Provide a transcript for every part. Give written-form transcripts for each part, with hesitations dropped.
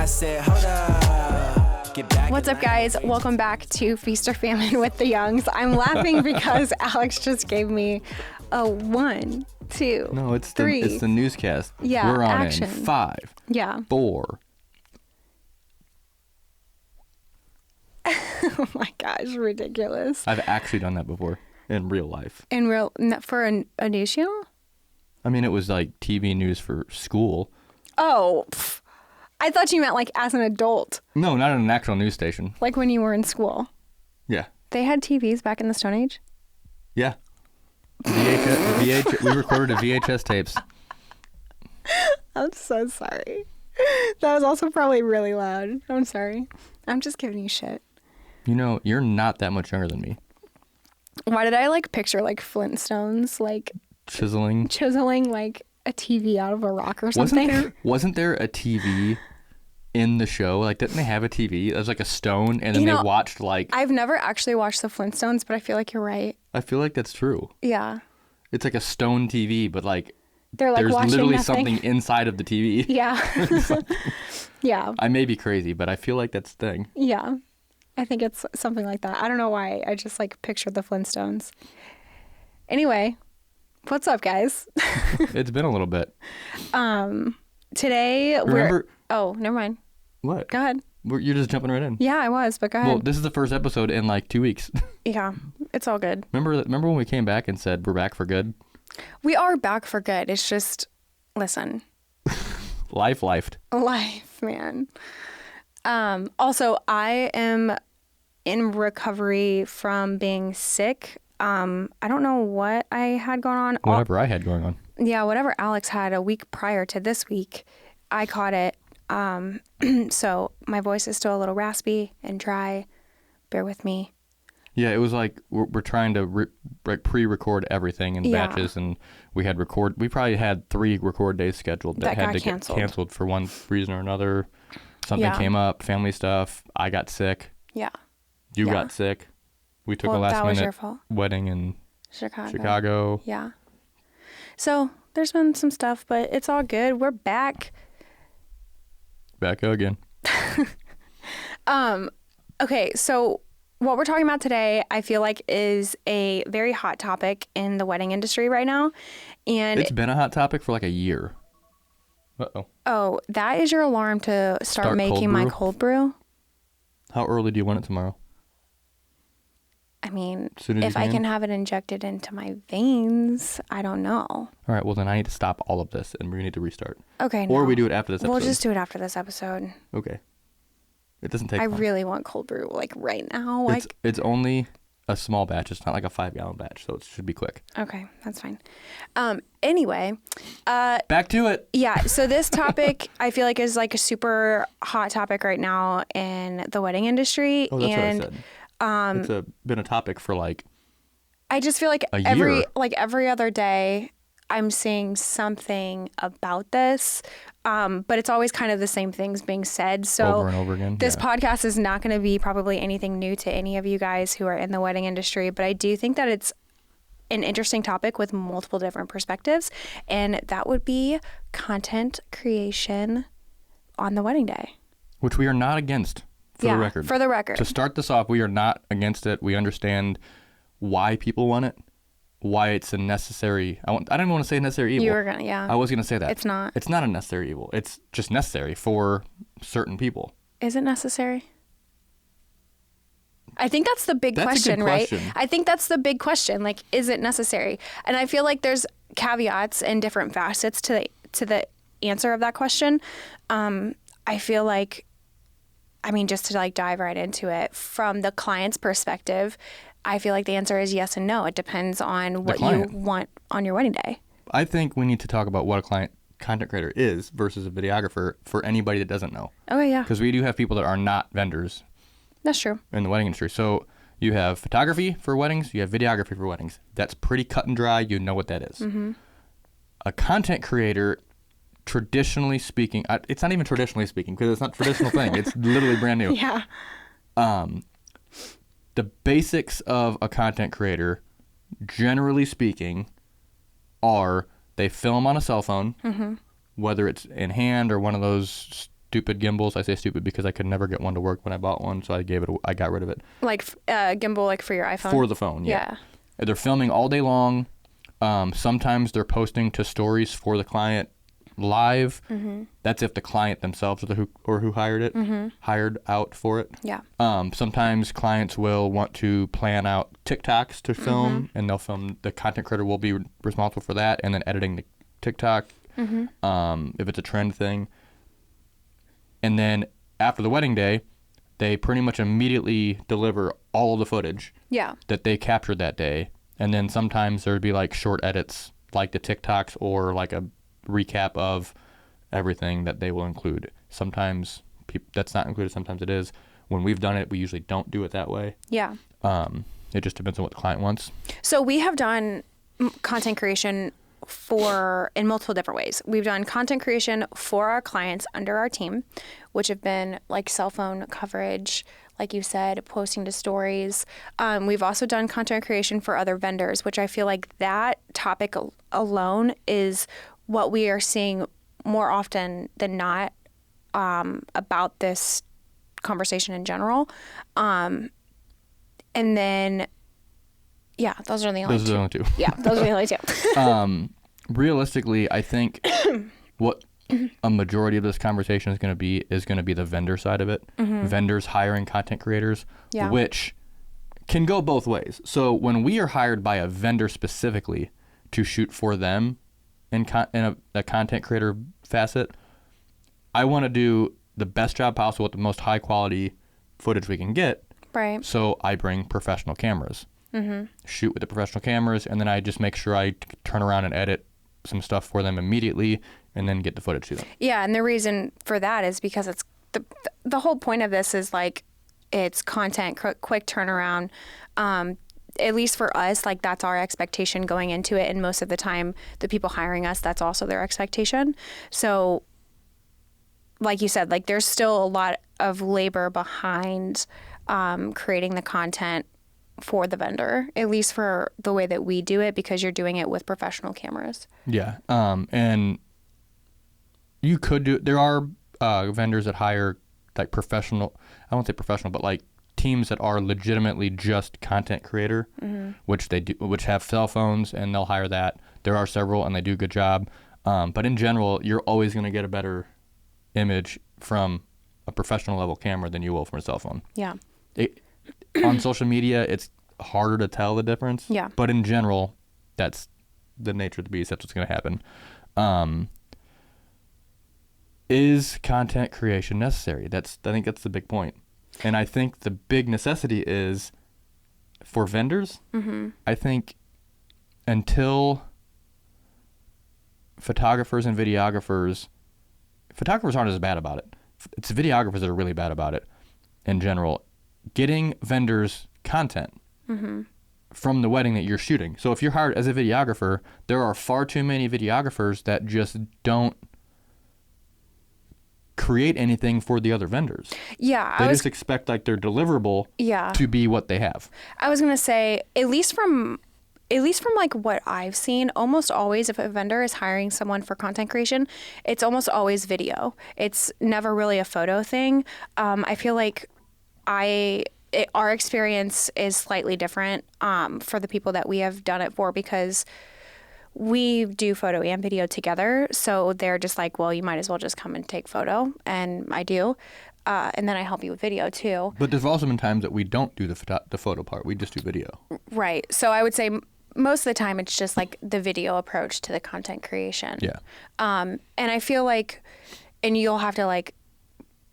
I said, hold up. Get back. What's up, guys? Welcome back to Feast or Famine with the Youngs. I'm laughing because Alex just gave me a 1, 2, No, it's 3. it's the newscast. Yeah, We're on action. in 5, Yeah. 4. Oh my gosh, ridiculous. I've actually done that before in real life. In real, for a news channel? I mean, it was like TV news for school. Oh, I thought you meant like as an adult, No, not in an actual news station. like when you were in school. Yeah. They had TVs back in the Stone Age? Yeah. We recorded VHS tapes. I'm so sorry. That was also probably really loud. I'm sorry. I'm just giving you shit. You know, you're not that much younger than me. Why did I like picture like Flintstones, like Chiseling. chiseling like a TV out of a rock or something? Wasn't there a TV in the show? Like, didn't they have a TV? It was like a stone, and then they watched like... I've never actually watched the Flintstones, but I feel like you're right. I feel like that's true. Yeah. It's like a stone TV, but like... They're like there's watching literally nothing. something inside of the TV. Yeah. Yeah. I may be crazy, but I feel like that's the thing. Yeah. I think it's something like that. I don't know why. I just like pictured the Flintstones. Anyway, what's up, guys? It's been a little bit. Today Remember... Oh, never mind. What? Go ahead. You're just jumping right in. Yeah, I was, but go ahead. Well, this is the first episode in like 2 weeks. Yeah, it's all good. Remember when we came back and said we're back for good? We are back for good. It's just, listen. Lifed. Life, man. Also, I am in recovery from being sick. I don't know what I had going on. Whatever I had going on. Yeah, whatever Alex had a week prior to this week, I caught it. So my voice is still a little raspy and dry. Bear with me. Yeah, it was like we're trying to pre-record everything in batches, and we probably had 3 record days scheduled that had to get canceled for one reason or another. Something came up, family stuff. I got sick. Yeah. You got sick. We took a last-minute wedding in Chicago. Yeah. So there's been some stuff, but it's all good. We're back. Back again. Okay, so what we're talking about today, I feel like, is a very hot topic in the wedding industry right now. And it's been a hot topic for like a year. Uh-oh. Oh, that is your alarm to start making my cold brew? How early do you want it tomorrow? I mean, if I can have it injected into my veins, I don't know. All right, well, then I need to stop all of this, and we need to restart. Okay, Or we do it after this episode. We'll just do it after this episode. Okay. It doesn't take I long. really want cold brew, like, right now. It's only a small batch. It's not like a 5-gallon batch, so it should be quick. Okay, that's fine. Anyway. Back to it. Yeah, so this topic, I feel like, is, like, a super hot topic right now in the wedding industry. Oh, that's what I said. It's been a topic for like I just feel like every other day I'm seeing something about this, but it's always kind of the same things being said. So over and over again. This podcast is not going to be probably anything new to any of you guys who are in the wedding industry, but I do think that it's an interesting topic with multiple different perspectives, and that would be content creation on the wedding day. Which we are not against. For the record. To start this off, we are not against it. We understand why people want it, why it's a necessary... I don't even want to say necessary evil. You were going to, yeah. I was going to say that. It's not. It's not a necessary evil. It's just necessary for certain people. Is it necessary? I think that's the big question, right? I think that's the big question. Like, is it necessary? And I feel like there's caveats and different facets to the answer of that question. I feel like... I mean, just to like dive right into it, from the client's perspective, I feel like the answer is yes and no. It depends on what you want on your wedding day. I think we need to talk about what a content creator is versus a videographer for anybody that doesn't know. Oh, yeah. Because we do have people that are not vendors. That's true. In the wedding industry. So you have photography for weddings, you have videography for weddings. That's pretty cut and dry. You know what that is. Mm-hmm. A content creator... Traditionally speaking, it's not even traditionally speaking because it's not a traditional thing. It's literally brand new. Yeah. The basics of a content creator, generally speaking, are they film on a cell phone, whether it's in hand or one of those stupid gimbals. I say stupid because I could never get one to work when I bought one, so I got rid of it. Like gimbal, like for your iPhone? For the phone, yeah. They're filming all day long. Sometimes they're posting to stories for the client live. That's if the client themselves or who hired it, hired out for it. Yeah. Sometimes clients will want to plan out TikToks to film, and they'll film. The content creator will be responsible for that, and then editing the TikTok if it's a trend thing. And then after the wedding day, they pretty much immediately deliver all of the footage that they captured that day. And then sometimes there'd be like short edits, like the TikToks, or like a recap of everything that they will include. Sometimes that's not included, sometimes it is. When we've done it, we usually don't do it that way. Yeah. It just depends on what the client wants. So we have done content creation in multiple different ways. We've done content creation for our clients under our team, which have been like cell phone coverage, like you said, posting to stories. We've also done content creation for other vendors, which I feel like that topic alone is what we are seeing more often than not about this conversation in general. And then, yeah, those are the only two. Yeah, those are the only two. Realistically, I think what a majority of this conversation is going to be the vendor side of it. Vendors hiring content creators, which can go both ways. So when we are hired by a vendor specifically to shoot for them in a content creator facet, I want to do the best job possible with the most high quality footage we can get. Right. So I bring professional cameras, shoot with the professional cameras, and then I just make sure I turn around and edit some stuff for them immediately and then get the footage to them. Yeah, and the reason for that is because it's the whole point of this is like it's content, quick turnaround. At least for us, like that's our expectation going into it, and most of the time the people hiring us, that's also their expectation. So like you said, like there's still a lot of labor behind creating the content for the vendor, at least for the way that we do it, because you're doing it with professional cameras. Yeah. And you could there are vendors that hire like professional, I won't say professional, but like teams that are legitimately just content creator, which they do, which have cell phones, and they'll hire that. There are several and they do a good job. But in general, you're always going to get a better image from a professional level camera than you will from a cell phone. Yeah. On social media, it's harder to tell the difference. Yeah. But in general, that's the nature of the beast. That's what's going to happen. Is content creation necessary? I think that's the big point. And I think the big necessity is for vendors. I think until photographers and videographers aren't as bad about it. It's videographers that are really bad about it in general. Getting vendors content from the wedding that you're shooting. So if you're hired as a videographer, there are far too many videographers that just don't create anything for the other vendors. Yeah. They just expect like their deliverable to be what they have. I was going to say, at least from like what I've seen, almost always if a vendor is hiring someone for content creation, it's almost always video. It's never really a photo thing. I feel like our experience is slightly different for the people that we have done it for, because we do photo and video together. So they're just like, well, you might as well just come and take photo. And I do. And then I help you with video too. But there's also been times that we don't do the photo part. We just do video. Right. So I would say most of the time it's just like the video approach to the content creation. Yeah. And I feel like, and you'll have to like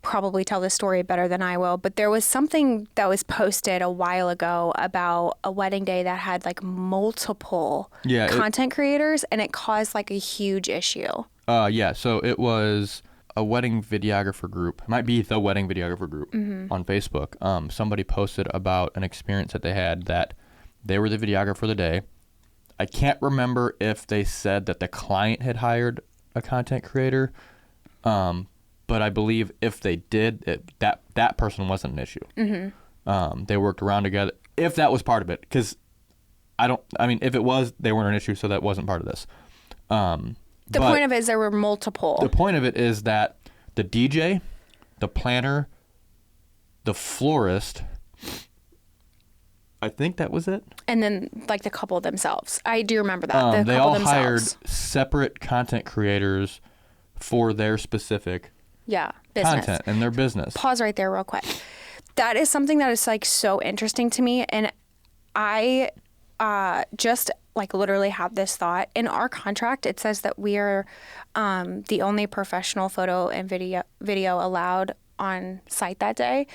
probably tell this story better than I will, but there was something that was posted a while ago about a wedding day that had like multiple content creators, and it caused like a huge issue. Yeah. So it was a wedding videographer group. It might be the wedding videographer group on Facebook. Somebody posted about an experience that they had that they were the videographer for the day. I can't remember if they said that the client had hired a content creator, but I believe if they did, that person wasn't an issue. They worked around together. If that was part of it, because if it was, they weren't an issue, so that wasn't part of this. The point of it is there were multiple. The point of it is that the DJ the planner, the florist. I think that was it. And then like the couple themselves. I do remember that. They all hired separate content creators for their specific business. content and their business. Pause right there real quick. That is something that is like so interesting to me. And I just like literally have this thought. In our contract, it says that we are the only professional photo and video allowed on site that day.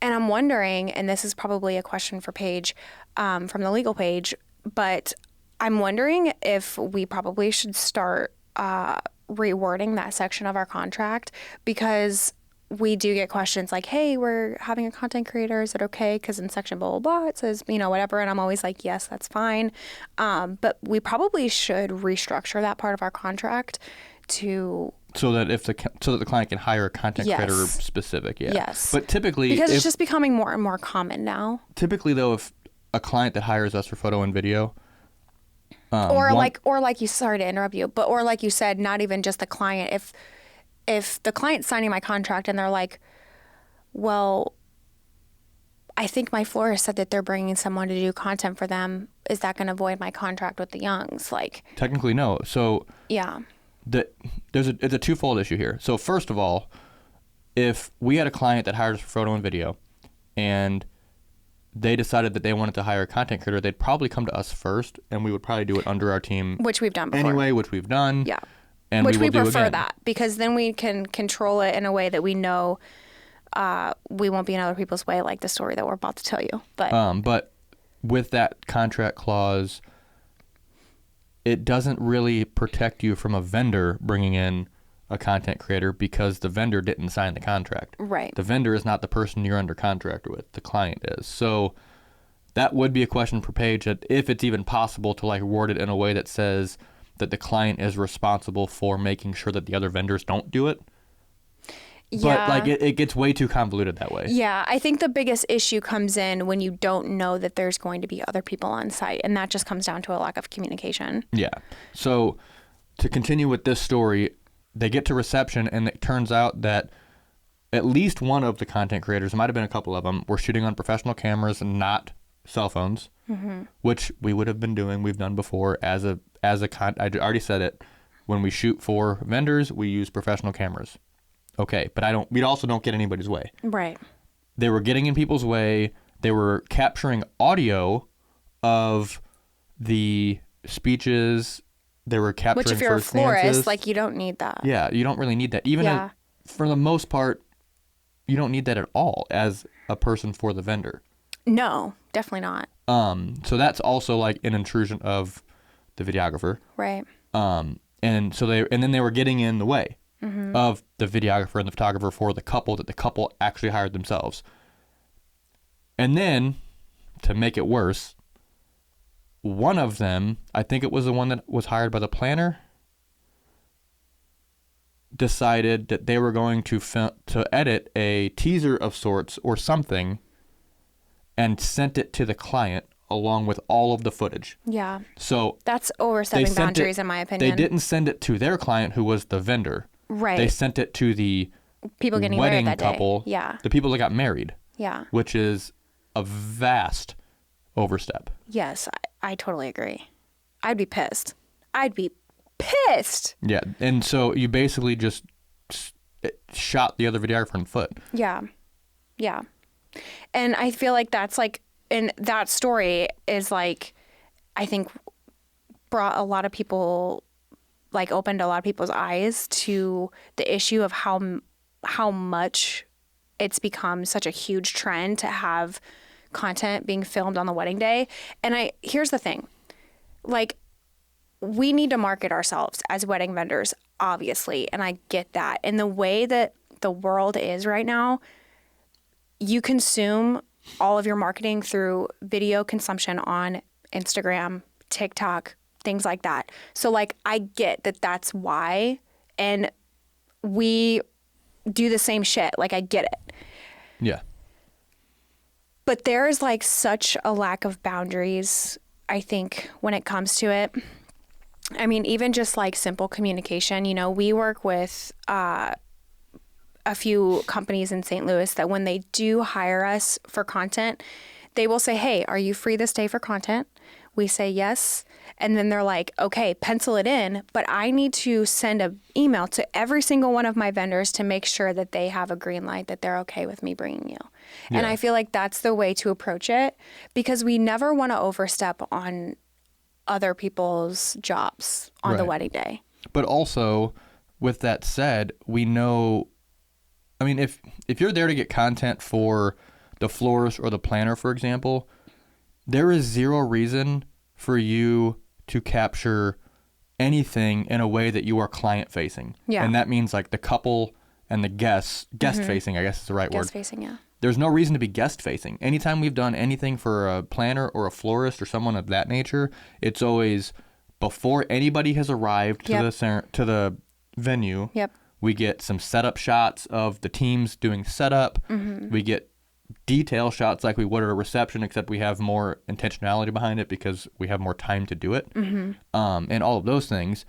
And I'm wondering, and this is probably a question for Paige from the legal page, but I'm wondering if we probably should start rewording that section of our contract, because we do get questions like, hey, we're having a content creator, is it okay? Because in section blah, blah, blah, it says, whatever. And I'm always like, yes, that's fine. But we probably should restructure that part of our contract to... So that the client can hire a content creator specific, Yes. But typically... Because it's just becoming more and more common now. Typically, though, if a client that hires us for photo and video... or like you, sorry to interrupt you, but or like you said, not even just the client. If the client's signing my contract and they're like, well, I think my florist said that they're bringing someone to do content for them, is that going to void my contract with the Youngs? Like, technically, no. So yeah, it's a twofold issue here. So first of all, if we had a client that hired us for photo and video, and they decided that they wanted to hire a content creator, they'd probably come to us first, and we would probably do it under our team, which we've done before. Anyway, which we've done. Yeah. And which we prefer that, because then we can control it in a way that we know we won't be in other people's way, like the story that we're about to tell you. But with that contract clause, it doesn't really protect you from a vendor bringing in a content creator, because the vendor didn't sign the contract. Right. The vendor is not the person you're under contract with. The client is. So that would be a question for Paige, that if it's even possible to like word it in a way that says that the client is responsible for making sure that the other vendors don't do it. Yeah. But like it gets way too convoluted that way. Yeah, I think the biggest issue comes in when you don't know that there's going to be other people on site, and that just comes down to a lack of communication. Yeah. So to continue with this story, they get to reception, and it turns out that at least one of the content creators, there might have been a couple of them, were shooting on professional cameras and not cell phones, which we would have been doing. We've done before I already said it. When we shoot for vendors, we use professional cameras. Okay, but we also don't get anybody's way. Right. They were getting in people's way. They were capturing audio of the speeches. They were capturing first stanzas. Which, if you're a florist, like, you don't need that. Yeah, you don't really need that. Even for the most part, you don't need that at all as a person for the vendor. No, definitely not. So that's also like an intrusion of the videographer. Right. And then they were getting in the way of the videographer and the photographer for the couple that the couple actually hired themselves. And then, to make it worse, one of them, I think it was the one that was hired by the planner, decided that they were going to edit a teaser of sorts or something and sent it to the client along with all of the footage. Yeah. So that's overstepping boundaries, in my opinion. They didn't send it to their client, who was the vendor. Right. They sent it to the people getting wedding married that couple. Day. Yeah. The people that got married. Yeah. Which is a vast overstep. Yes, I totally agree. I'd be pissed. Yeah. And so you basically just shot the other videographer in the foot. Yeah. Yeah. And I feel like that's like, and that story is like, I think brought a lot of people, like opened a lot of people's eyes to the issue of how much it's become such a huge trend to have content being filmed on the wedding day. And here's the thing, like, we need to market ourselves as wedding vendors, obviously. And I get that. And the way that the world is right now, you consume all of your marketing through video consumption on Instagram, TikTok, things like that. So like, I get that that's why, and we do the same shit. Like, I get it. Yeah. But there's like such a lack of boundaries, I think, when it comes to it. I mean, even just like simple communication, we work with a few companies in St. Louis that when they do hire us for content, they will say, hey, are you free this day for content? We say yes. And then they're like, okay, pencil it in, but I need to send an email to every single one of my vendors to make sure that they have a green light, that they're okay with me bringing you. Yeah. And I feel like that's the way to approach it, because we never want to overstep on other people's jobs on the wedding day. But also, with that said, we know, I mean, if you're there to get content for the florist or the planner, for example, there is zero reason for you to capture anything in a way that you are client facing. Yeah. And that means like the couple and the guest facing, I guess is the right word. Guest facing, yeah. There's no reason to be guest facing. Anytime we've done anything for a planner or a florist or someone of that nature, it's always before anybody has arrived to the venue. Yep. We get some setup shots of the teams doing setup. Mm-hmm. We get detail shots like we would at a reception, except we have more intentionality behind it because we have more time to do it. Mm-hmm. And all of those things.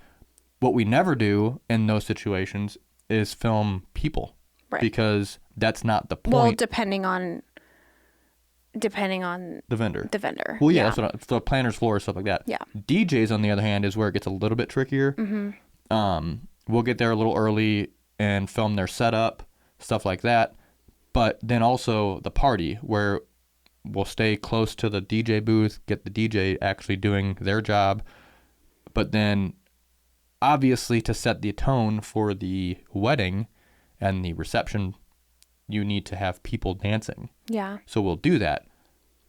What we never do in those situations is film people. Right. Because that's not the point. Well, depending on the vendor. Well, yeah. That's what the planner's floor, stuff like that. Yeah. DJs, on the other hand, is where it gets a little bit trickier. Mm-hmm. We'll get there a little early and film their setup, stuff like that. But then also the party, where we'll stay close to the DJ booth, get the DJ actually doing their job. But then, obviously, to set the tone for the wedding and the reception, you need to have people dancing. Yeah. So we'll do that.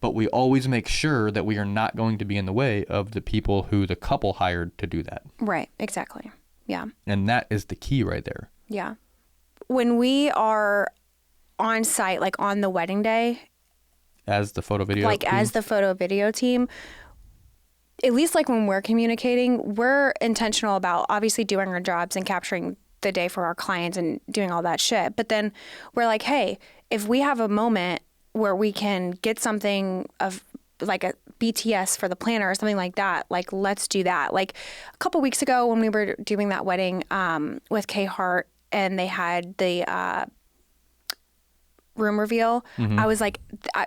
But we always make sure that we are not going to be in the way of the people who the couple hired to do that. Right. Exactly. Yeah. And that is the key right there. Yeah. When we are on site, like on the wedding day, as the photo video team, at least like when we're communicating, we're intentional about obviously doing our jobs and capturing the day for our clients and doing all that shit. But then we're like, hey, if we have a moment where we can get something of like a BTS for the planner or something like that, like let's do that. Like a couple weeks ago when we were doing that wedding with Kay Hart and they had the room reveal, I was like,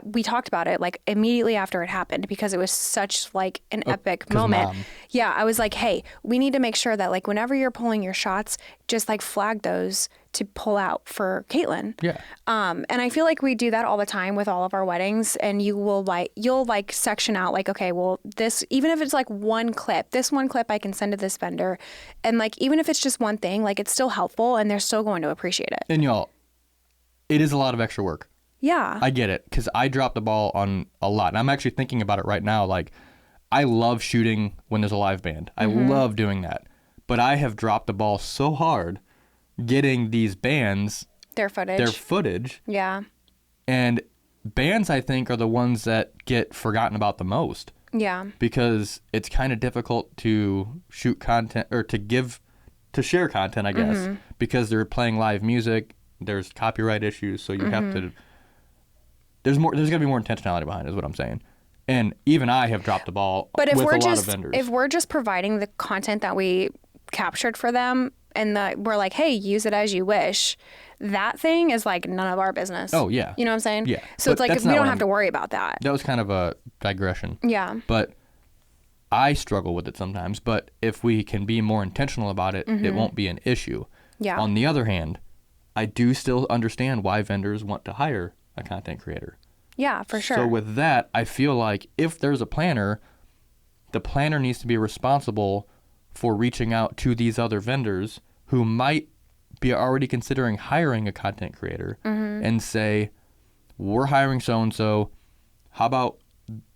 we talked about it like immediately after it happened because it was such like an epic moment. Mom. Yeah, I was like, hey, we need to make sure that like whenever you're pulling your shots, just like flag those to pull out for Caitlin. Yeah. And I feel like we do that all the time with all of our weddings, and you'll like section out like, okay, well this, even if it's like one clip I can send to this vendor, and like even if it's just one thing, like it's still helpful and they're still going to appreciate it. And y'all, it is a lot of extra work. Yeah. I get it, because I dropped the ball on a lot. And I'm actually thinking about it right now. Like, I love shooting when there's a live band. I love doing that. But I have dropped the ball so hard getting these bands their footage. Yeah. And bands, I think, are the ones that get forgotten about the most. Yeah. Because it's kind of difficult to shoot content or to share content, I guess, because they're playing live music. There's copyright issues, so you have to. There's got to be more intentionality behind it, is what I'm saying. And even I have dropped the ball with a lot of vendors. If we're just providing the content that we captured for them, and we're like, hey, use it as you wish, that thing is like none of our business. Oh, yeah. You know what I'm saying? Yeah. So it's like we don't have to worry about that. That was kind of a digression. Yeah. But I struggle with it sometimes. But if we can be more intentional about it, it won't be an issue. Yeah. On the other hand, I do still understand why vendors want to hire a content creator. Yeah, for sure. So with that, I feel like if there's a planner, the planner needs to be responsible for reaching out to these other vendors who might be already considering hiring a content creator and say, we're hiring so-and-so. How about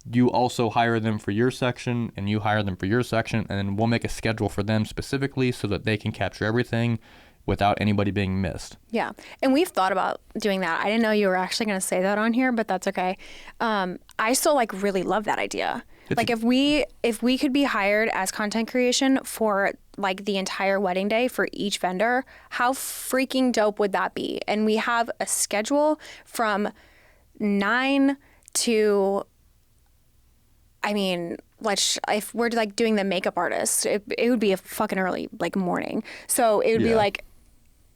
you also hire them for your section and you hire them for your section, and then we'll make a schedule for them specifically so that they can capture everything without anybody being missed. Yeah. And we've thought about doing that. I didn't know you were actually going to say that on here, but that's okay. I still like really love that idea. Like if we could be hired as content creation for like the entire wedding day for each vendor, how freaking dope would that be? And we have a schedule from 9 to, I mean, if we're like doing the makeup artist, it would be a fucking early like morning. So it would be like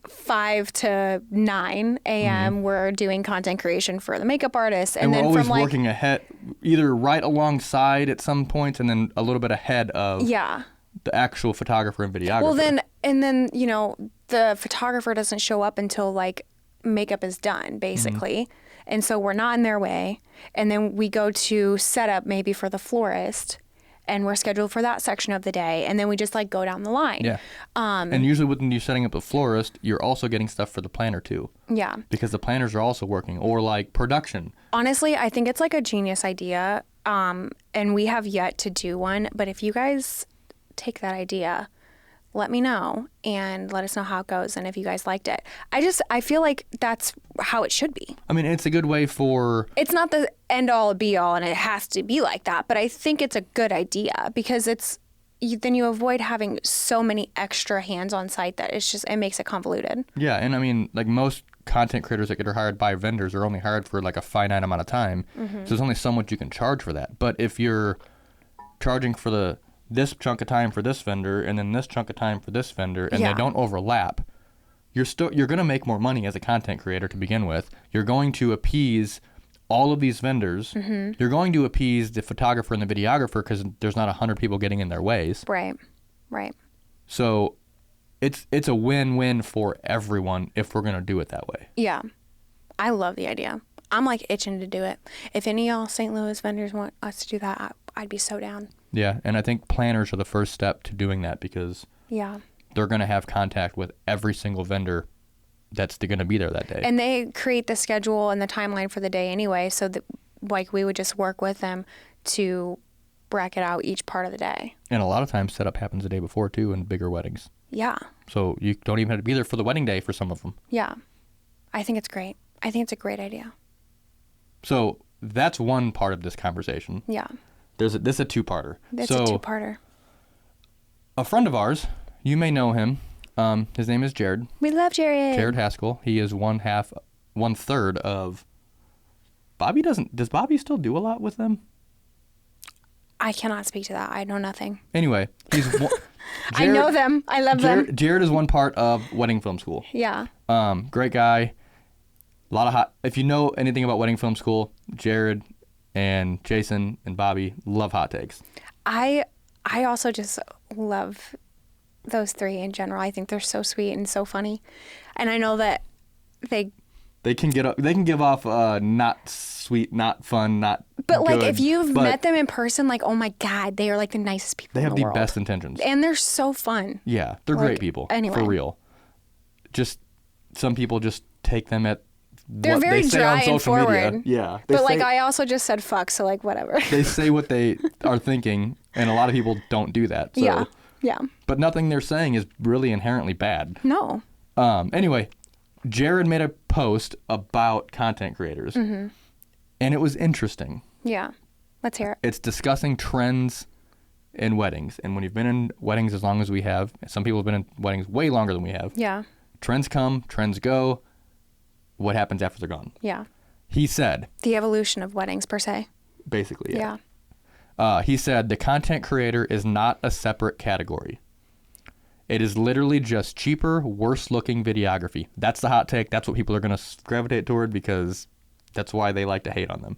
5 to 9 a.m. we're doing content creation for the makeup artist, and then we're always from like working ahead, either right alongside at some points, and then a little bit ahead of the actual photographer and videographer. Well, then you know, the photographer doesn't show up until like makeup is done, basically. And so we're not in their way. And then we go to setup maybe for the florist, and we're scheduled for that section of the day. And then we just like go down the line. Yeah. And usually when you're setting up a florist, you're also getting stuff for the planner too. Yeah. Because the planners are also working, or like production. Honestly, I think it's like a genius idea. And we have yet to do one. But if you guys take that idea, let me know and let us know how it goes and if you guys liked it. I feel like that's how it should be. I mean, it's a good way for... It's not the end all be all and it has to be like that, but I think it's a good idea because then you avoid having so many extra hands on site that it makes it convoluted. Yeah, and I mean, like most content creators that get hired by vendors are only hired for like a finite amount of time. So there's only so much you can charge for that. But if you're charging for this chunk of time for this vendor and then this chunk of time for this vendor and they don't overlap, you're going to make more money as a content creator to begin with. You're going to appease all of these vendors. You're going to appease the photographer and the videographer because there's not 100 people getting in their ways. Right. So it's a win-win for everyone if we're going to do it that way. Yeah. I love the idea. I'm like itching to do it. If any of y'all St. Louis vendors want us to do that, I'd be so down. Yeah, and I think planners are the first step to doing that because they're going to have contact with every single vendor that's going to be there that day. And they create the schedule and the timeline for the day anyway, so that like we would just work with them to bracket out each part of the day. And a lot of times setup happens the day before too in bigger weddings. Yeah. So you don't even have to be there for the wedding day for some of them. Yeah. I think it's great. I think it's a great idea. So that's one part of this conversation. Yeah. This is a two-parter. It's a two-parter. A friend of ours, you may know him. His name is Jared. We love Jared. Jared Haskell. He is 1/3 of Bobby. Does Bobby still do a lot with them? I cannot speak to that. I know nothing. Anyway, Jared, I know them. I love them. Jared is one part of Wedding Film School. Yeah. Great guy. A lot of hot. If you know anything about Wedding Film School, Jared and Jason and Bobby love hot takes. I also just love those three in general. I think they're so sweet and so funny, and I know that they can give off not sweet, not fun, not. But like good, if you've met them in person, like oh my god, they are like the nicest people. They have in the the world. best intentions, and they're so fun. Yeah, they're like, great people. Anyway, for real. Just some people just take them at. They're what very they say dry on social and forward. Media. Yeah. But like I also just said fuck, so like whatever. They say what they are thinking, and a lot of people don't do that. So. Yeah. But nothing they're saying is really inherently bad. No. Anyway, Jared made a post about content creators, and it was interesting. Yeah. Let's hear it. It's discussing trends in weddings. And when you've been in weddings as long as we have, some people have been in weddings way longer than we have. Yeah. Trends come, trends go. What happens after they're gone? Yeah. He said. The evolution of weddings, per se. Basically, yeah. He said, the content creator is not a separate category. It is literally just cheaper, worse-looking videography. That's the hot take. That's what people are going to gravitate toward because that's why they like to hate on them.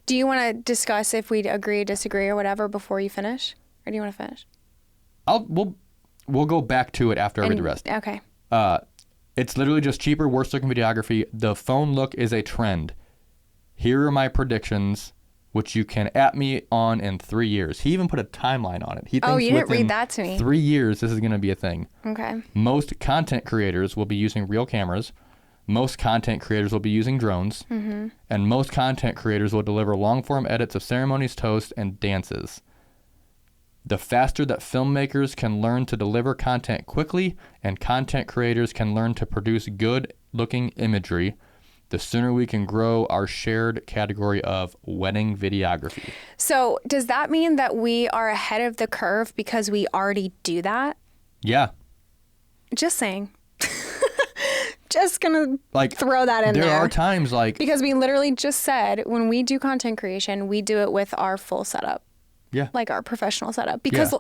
Do you want to discuss if we agree, disagree, or whatever before you finish? Or do you want to finish? We'll go back to it after I read the rest. Okay. It's literally just cheaper, worse-looking videography. The phone look is a trend. Here are my predictions, which you can at me on in 3 years. He even put a timeline on it. He thinks you didn't read that to me. 3 years, this is going to be a thing. Okay. Most content creators will be using real cameras. Most content creators will be using drones. And most content creators will deliver long-form edits of ceremonies, toasts, and dances. The faster that filmmakers can learn to deliver content quickly and content creators can learn to produce good-looking imagery, the sooner we can grow our shared category of wedding videography. So does that mean that we are ahead of the curve because we already do that? Yeah. Just saying. Just gonna throw that in there. There are times because we literally just said when we do content creation, we do it with our full setup. Yeah. Like our professional setup because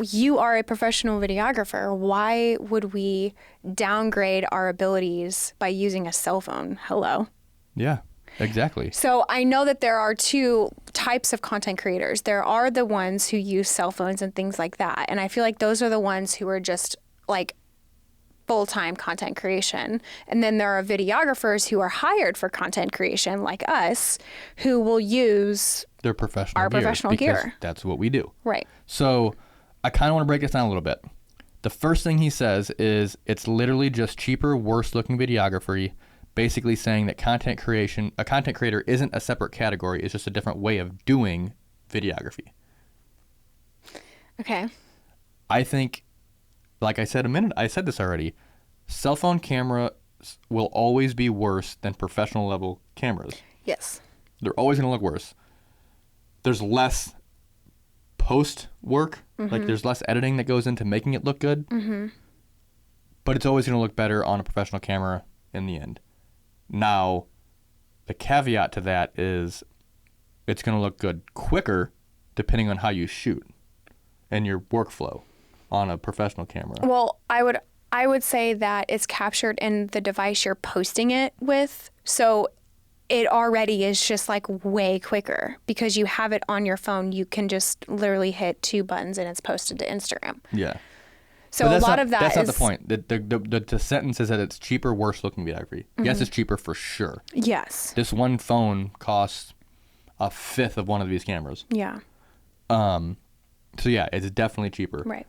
you are a professional videographer. Why would we downgrade our abilities by using a cell phone? Hello. Yeah, exactly. So I know that there are two types of content creators. There are the ones who use cell phones and things like that. And I feel like those are the ones who are just like full-time content creation. And then there are videographers who are hired for content creation like us, who will use their professional our gear professional because gear. That's what we do. Right. So I kind of want to break this down a little bit. The first thing he says is it's literally just cheaper, worse looking videography, basically saying that a content creator isn't a separate category. It's just a different way of doing videography. Okay. I think, like I said I said this already, cell phone cameras will always be worse than professional level cameras. Yes. They're always going to look worse. There's less post work, like there's less editing that goes into making it look good, but it's always going to look better on a professional camera in the end. Now, the caveat to that is it's going to look good quicker depending on how you shoot and your workflow on a professional camera. Well, I would say that it's captured in the device you're posting it with. So it already is just like way quicker because you have it on your phone. You can just literally hit 2 buttons and it's posted to Instagram. Yeah. So a lot of that that's not the point. The sentence is that it's cheaper, worse looking videography. Yes, it's cheaper for sure. Yes. This one phone costs a fifth of one of these cameras. Yeah. So yeah, it's definitely cheaper. Right.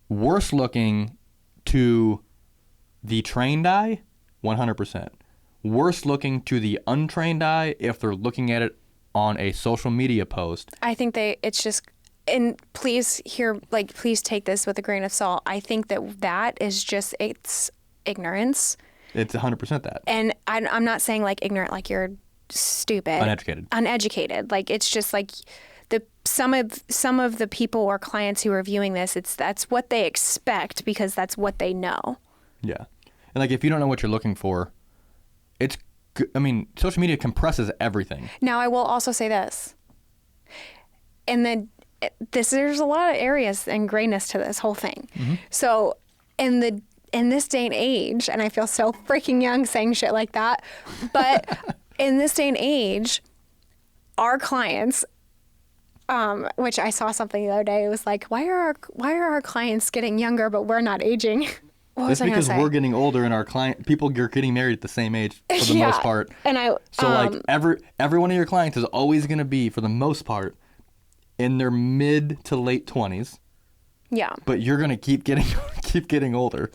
Worse looking to the trained eye, 100%. Worse looking to the untrained eye if they're looking at it on a social media post. I think it's just, and please take this with a grain of salt. I think that is just, it's ignorance. It's 100% that. And I'm not saying like ignorant, like you're stupid. Uneducated. Like it's just like some of the people or clients who are viewing this, that's what they expect because that's what they know. Yeah. And like if you don't know what you're looking for, social media compresses everything. Now, I will also say this. There's a lot of areas and grayness to this whole thing. Mm-hmm. So in this day and age, and I feel so freaking young saying shit like that, but in this day and age, our clients, which I saw something the other day, it was like, why are our clients getting younger, but we're not aging? It's because we're getting older and our people are getting married at the same age for the most part. And every one of your clients is always going to be, for the most part, in their mid to late 20s. Yeah. But you're going to keep getting older.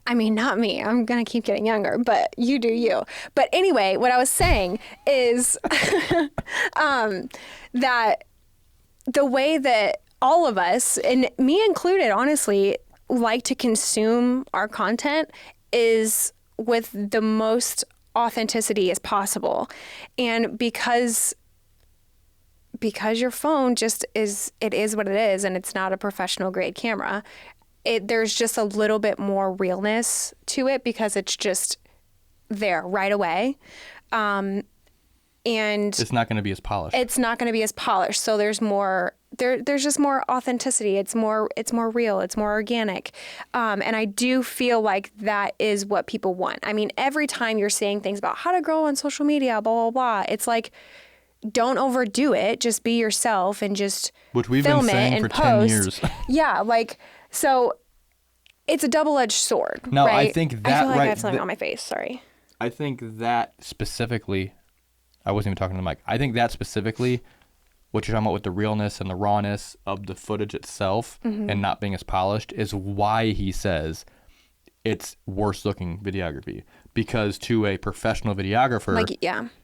I mean, not me. I'm going to keep getting younger, but you do you. But anyway, what I was saying is that the way that all of us, and me included, honestly, like to consume our content is with the most authenticity as possible. And because your phone just is what it is, and it's not a professional grade camera, there's just a little bit more realness to it because it's just there right away. And it's not going to be as polished. So there's more. There's just more authenticity. It's more real. It's more organic. And I do feel like that is what people want. I mean, every time you're saying things about how to grow on social media, blah, blah, blah, it's like, don't overdo it. Just be yourself and just Which we've film been saying it and for post. 10 years. Yeah, like, so it's a double-edged sword, No, right? I think that I feel like right, I have something on my face. Sorry. I think that specifically, I wasn't even talking to the mic. I think that specifically, what you're talking about with the realness and the rawness of the footage itself and not being as polished is why he says it's worse looking videography. Because to a professional videographer,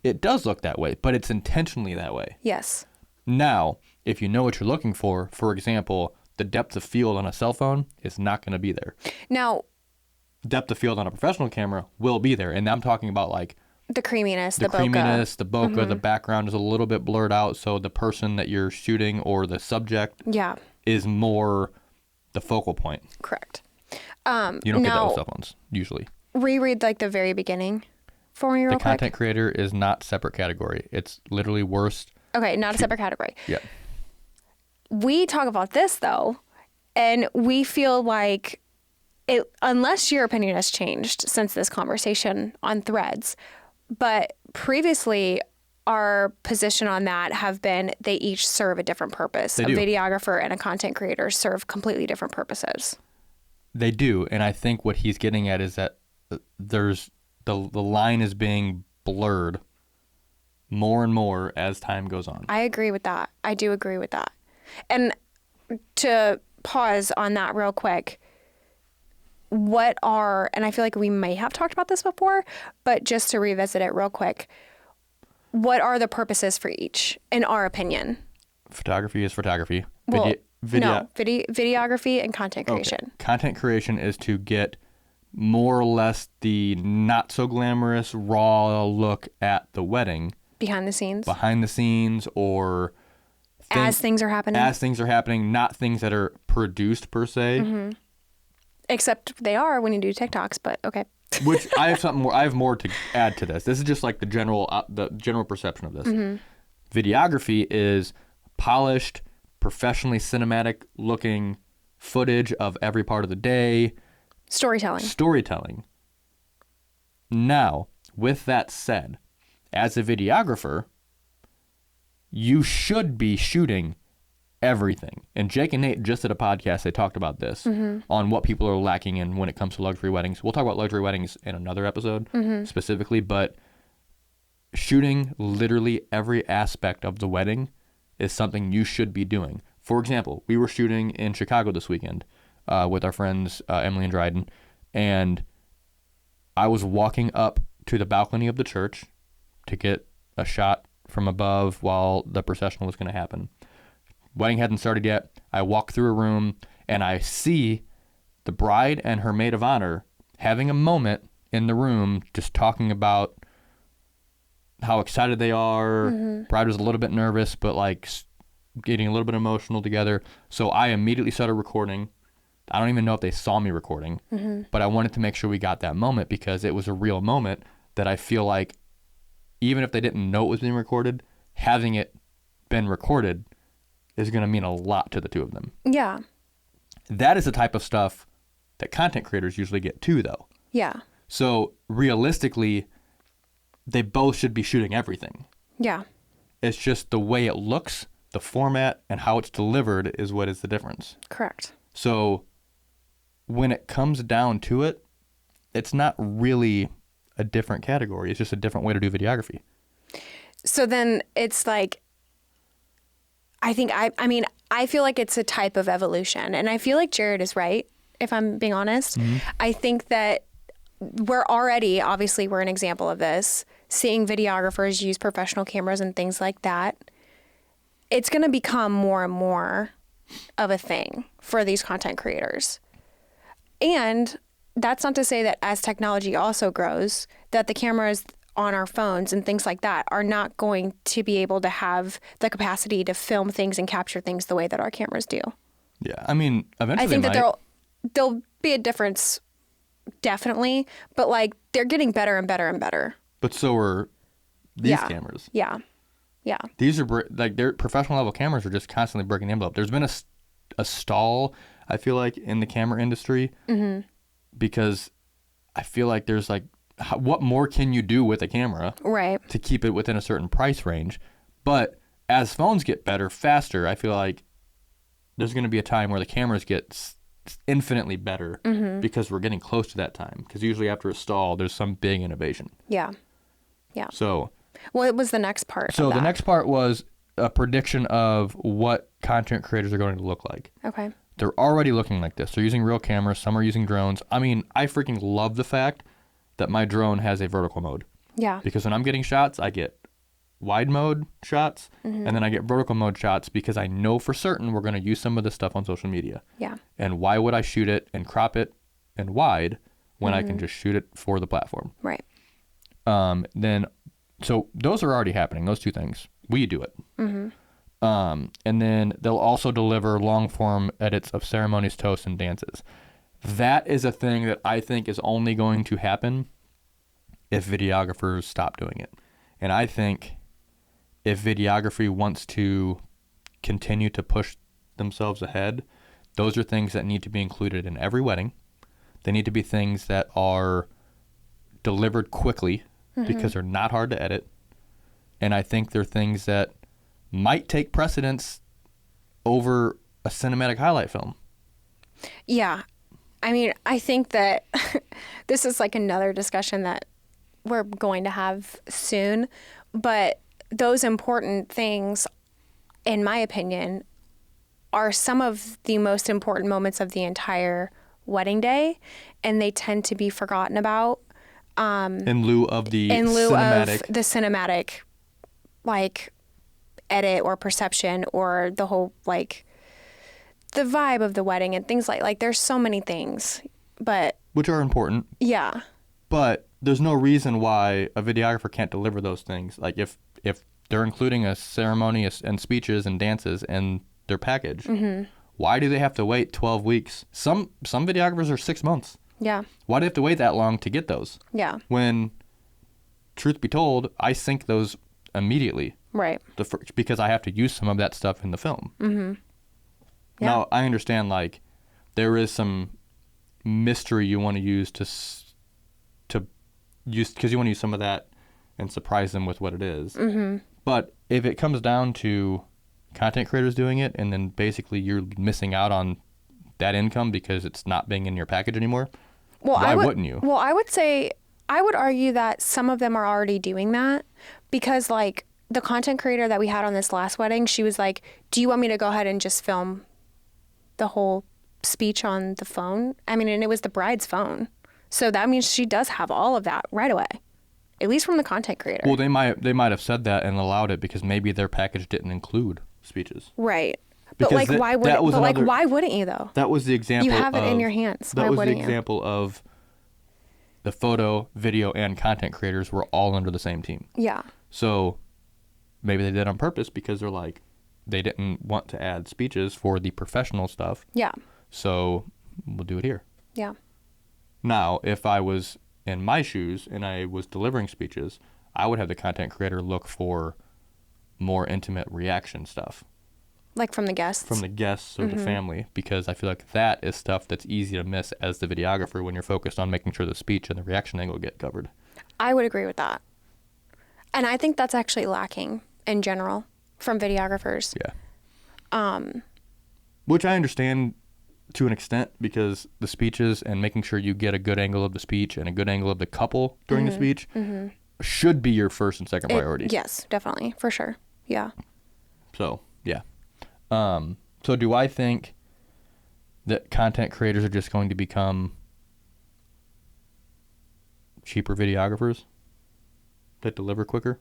it does look that way, but it's intentionally that way. Yes. Now, if you know what you're looking for example, the depth of field on a cell phone is not going to be there. Now, depth of field on a professional camera will be there. And I'm talking about like the creaminess, the bokeh, the background is a little bit blurred out, so the person that you're shooting or the subject is more the focal point. Correct. You don't get that with cell phones, usually. Reread like the very beginning for me real quick. The content creator is not separate category. It's literally worst. Okay, not a separate category. Yeah. We talk about this though, And we feel like, unless your opinion has changed since this conversation on Threads, but previously our position on that have been they each serve a different purpose. A videographer and a content creator serve completely different purposes. They do, and I think what he's getting at is that there's the line is being blurred more and more as time goes on. I agree with that. I do agree with that. And to pause on that real quick, and I feel like we may have talked about this before, but just to revisit it real quick, what are the purposes for each, in our opinion? Photography is photography. Videography and content creation. Okay. Content creation is to get more or less the not so glamorous, raw look at the wedding. Behind the scenes, or as things are happening, not things that are produced per se. Mm-hmm. Except they are when you do TikToks, but okay. Which I have more to add to this. This is just like the general perception of this. Mm-hmm. Videography is polished, professionally cinematic looking footage of every part of the day. Storytelling. Now, with that said, as a videographer, you should be shooting everything. And Jake and Nate just did a podcast. They talked about this on what people are lacking in when it comes to luxury weddings. We'll talk about luxury weddings in another episode specifically, but shooting literally every aspect of the wedding is something you should be doing. For example, we were shooting in Chicago this weekend with our friends Emily and Dryden, and I was walking up to the balcony of the church to get a shot from above while the processional was going to happen. Wedding hadn't started yet. I walk through a room and I see the bride and her maid of honor having a moment in the room just talking about how excited they are. Bride was a little bit nervous, but like getting a little bit emotional together. So I immediately started recording. I don't even know if they saw me recording, but I wanted to make sure we got that moment because it was a real moment that I feel like even if they didn't know it was being recorded, having it been recorded is going to mean a lot to the two of them. Yeah. That is the type of stuff that content creators usually get too, though. Yeah. So realistically, they both should be shooting everything. Yeah. It's just the way it looks, the format, and how it's delivered is what is the difference. Correct. So when it comes down to it, it's not really a different category. It's just a different way to do videography. So then it's like, I feel like it's a type of evolution. And I feel like Jared is right, if I'm being honest. I think that we're an example of this, seeing videographers use professional cameras and things like that. It's going to become more and more of a thing for these content creators. And that's not to say that as technology also grows, that the cameras on our phones and things like that are not going to be able to have the capacity to film things and capture things the way that our cameras do. Yeah, I mean, eventually I think that there'll be a difference, definitely, but like they're getting better and better and better. But so are these cameras. Yeah. These are their professional level cameras are just constantly breaking the envelope. There's been a stall, I feel like, in the camera industry because I feel like there's like, what more can you do with a camera to keep it within a certain price range? But as phones get better, faster, I feel like there's going to be a time where the cameras get infinitely better because we're getting close to that time. Because usually after a stall, there's some big innovation. Yeah. So what was the next part? So the next part was a prediction of what content creators are going to look like. Okay. They're already looking like this. They're using real cameras. Some are using drones. I mean, I freaking love the fact that my drone has a vertical mode. Yeah. Because when I'm getting shots, I get wide mode shots and then I get vertical mode shots because I know for certain we're going to use some of this stuff on social media. Yeah. And why would I shoot it and crop it and wide when I can just shoot it for the platform? Right. So those are already happening, those two things. We do it. And then they'll also deliver long form edits of ceremonies, toasts, and dances. That is a thing that I think is only going to happen if videographers stop doing it. And I think if videography wants to continue to push themselves ahead, those are things that need to be included in every wedding. They need to be things that are delivered quickly because they're not hard to edit. And I think they're things that might take precedence over a cinematic highlight film. Yeah. I mean, I think that this is like another discussion that we're going to have soon, but those important things, in my opinion, are some of the most important moments of the entire wedding day, and they tend to be forgotten about. In lieu of the cinematic, like, edit or perception or the whole, like, the vibe of the wedding and things like there's so many things, but which are important. Yeah. But there's no reason why a videographer can't deliver those things. Like if they're including a ceremony and speeches and dances in their package, why do they have to wait 12 weeks? Some videographers are 6 months. Yeah. Why do they have to wait that long to get those? Yeah. When, truth be told, I sync those immediately. Right. Because I have to use some of that stuff in the film. Mm-hmm. Yeah. Now, I understand, like, there is some mystery you want to use to use, because you want to use some of that and surprise them with what it is. Mm-hmm. But if it comes down to content creators doing it, and then basically you're missing out on that income because it's not being in your package anymore, why wouldn't you? Well, I would argue that some of them are already doing that, because, like, the content creator that we had on this last wedding, she was like, do you want me to go ahead and just film the whole speech on the phone? I mean, and it was the bride's phone. So that means she does have all of that right away, at least from the content creator. Well, they might have said that and allowed it because maybe their package didn't include speeches. Right. But like, why wouldn't you though? That was the example. You have it in your hands. That was the example of the photo, video, and content creators were all under the same team. Yeah. So maybe they did on purpose because they're like, they didn't want to add speeches for the professional stuff. Yeah. So we'll do it here. Yeah. Now, if I was in my shoes and I was delivering speeches, I would have the content creator look for more intimate reaction stuff. Like from the guests? From the guests or the family, because I feel like that is stuff that's easy to miss as the videographer when you're focused on making sure the speech and the reaction angle get covered. I would agree with that. And I think that's actually lacking in general from videographers. Yeah. Which I understand to an extent, because the speeches and making sure you get a good angle of the speech and a good angle of the couple during the speech should be your first and second priority. Yes, definitely. For sure. Yeah. So, yeah. So do I think that content creators are just going to become cheaper videographers that deliver quicker?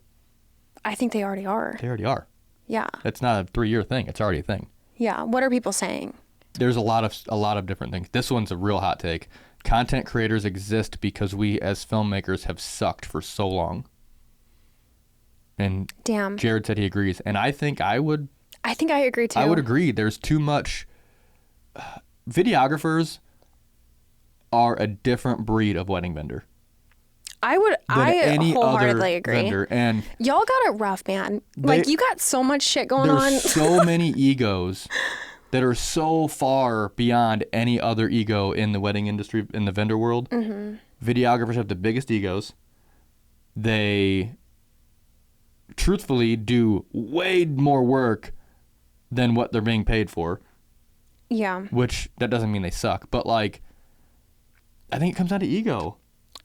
I think they already are. They already are. Yeah. It's not a 3-year thing. It's already a thing. Yeah. What are people saying? There's a lot of different things. This one's a real hot take. Content creators exist because we as filmmakers have sucked for so long. And damn. Jared said he agrees. And I think I agree too. I would agree. There's too much. Videographers are a different breed of wedding vendor. I wholeheartedly agree. Vendor. And y'all got it rough, man. Like, you got so much shit going on. There's so many egos that are so far beyond any other ego in the wedding industry, in the vendor world. Mm-hmm. Videographers have the biggest egos. They truthfully do way more work than what they're being paid for. Yeah. Which, that doesn't mean they suck, but, like, I think it comes down to ego.